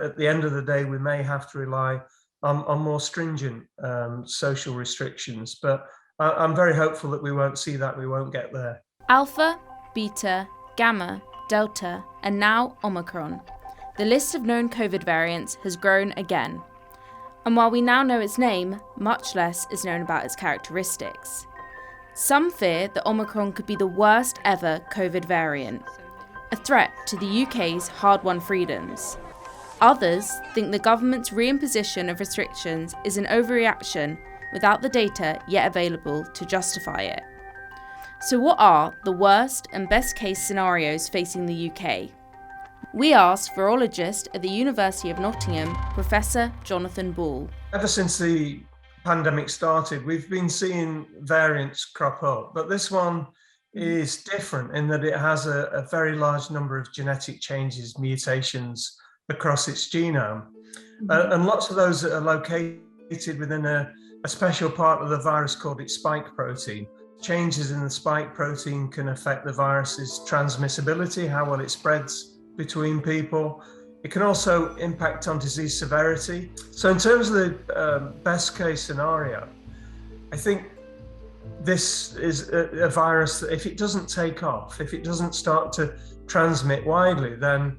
At the end of the day, we may have to rely on more stringent social restrictions, but I'm very hopeful that we won't see that, we won't get there. Alpha, Beta, Gamma, Delta, and now Omicron. The list of known COVID variants has grown again. And while we now know its name, much less is known about its characteristics. Some fear that Omicron could be the worst ever COVID variant, a threat to the UK's hard-won freedoms. Others think the government's reimposition of restrictions is an overreaction without the data yet available to justify it. So what are the worst and best case scenarios facing the UK? We asked virologist at the University of Nottingham, Professor Jonathan Ball. Ever since the pandemic started, we've been seeing variants crop up, but this one is different in that it has a very large number of genetic changes, mutations across its genome. And lots of those are located within a special part of the virus called its spike protein. Changes in the spike protein can affect the virus's transmissibility, how well it spreads between people. It can also impact on disease severity. So in terms of the best case scenario, I think this is a virus that if it doesn't take off, if it doesn't start to transmit widely, then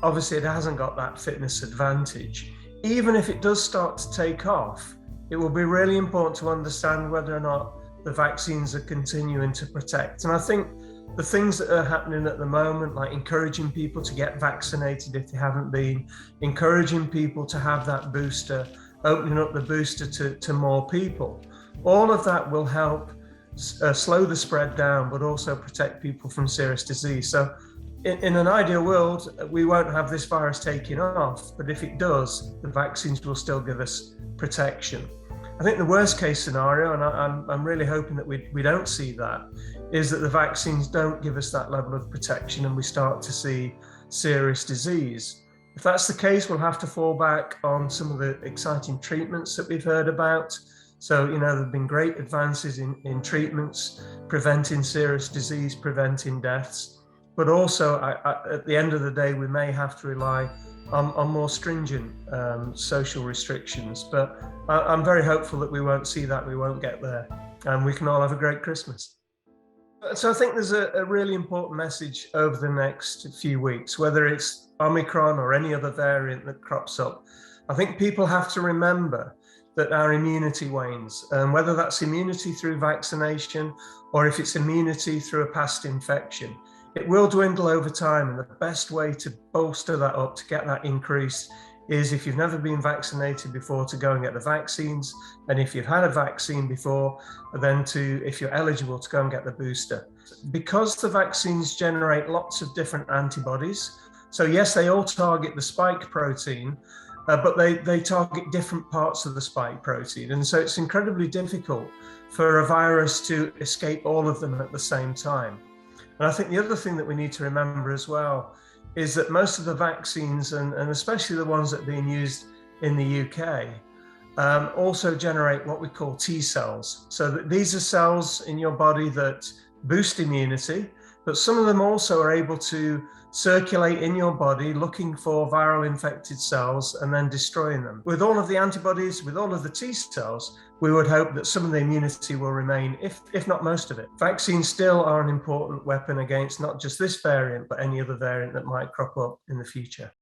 obviously it hasn't got that fitness advantage. Even if it does start to take off, it will be really important to understand whether or not the vaccines are continuing to protect. And I think the things that are happening at the moment, like encouraging people to get vaccinated if they haven't been, encouraging people to have that booster, opening up the booster to more people, all of that will help slow the spread down, but also protect people from serious disease. So in an ideal world, we won't have this virus taking off, but if it does, the vaccines will still give us protection. I think the worst case scenario, and I'm really hoping that we don't see that, is that the vaccines don't give us that level of protection and we start to see serious disease. If that's the case, we'll have to fall back on some of the exciting treatments that we've heard about. So, there have been great advances in treatments, preventing serious disease, preventing deaths. But also, at the end of the day, we may have to rely on more stringent social restrictions. But I'm very hopeful that we won't see that, we won't get there, and we can all have a great Christmas. So I think there's a really important message over the next few weeks, whether it's Omicron or any other variant that crops up. I think people have to remember that our immunity wanes, and whether that's immunity through vaccination or if it's immunity through a past infection, it will dwindle over time. And the best way to bolster that up, to get that increase, is if you've never been vaccinated before, to go and get the vaccines. And if you've had a vaccine before, then if you're eligible, to go and get the booster. Because the vaccines generate lots of different antibodies, so yes, they all target the spike protein, but they target different parts of the spike protein. And so it's incredibly difficult for a virus to escape all of them at the same time. And I think the other thing that we need to remember as well is that most of the vaccines, and especially the ones that are being used in the UK, also generate what we call T cells. So that these are cells in your body that boost immunity, but some of them also are able to circulate in your body looking for viral infected cells and then destroying them. With all of the antibodies, with all of the T cells, we would hope that some of the immunity will remain, if not most of it. Vaccines still are an important weapon against not just this variant, but any other variant that might crop up in the future.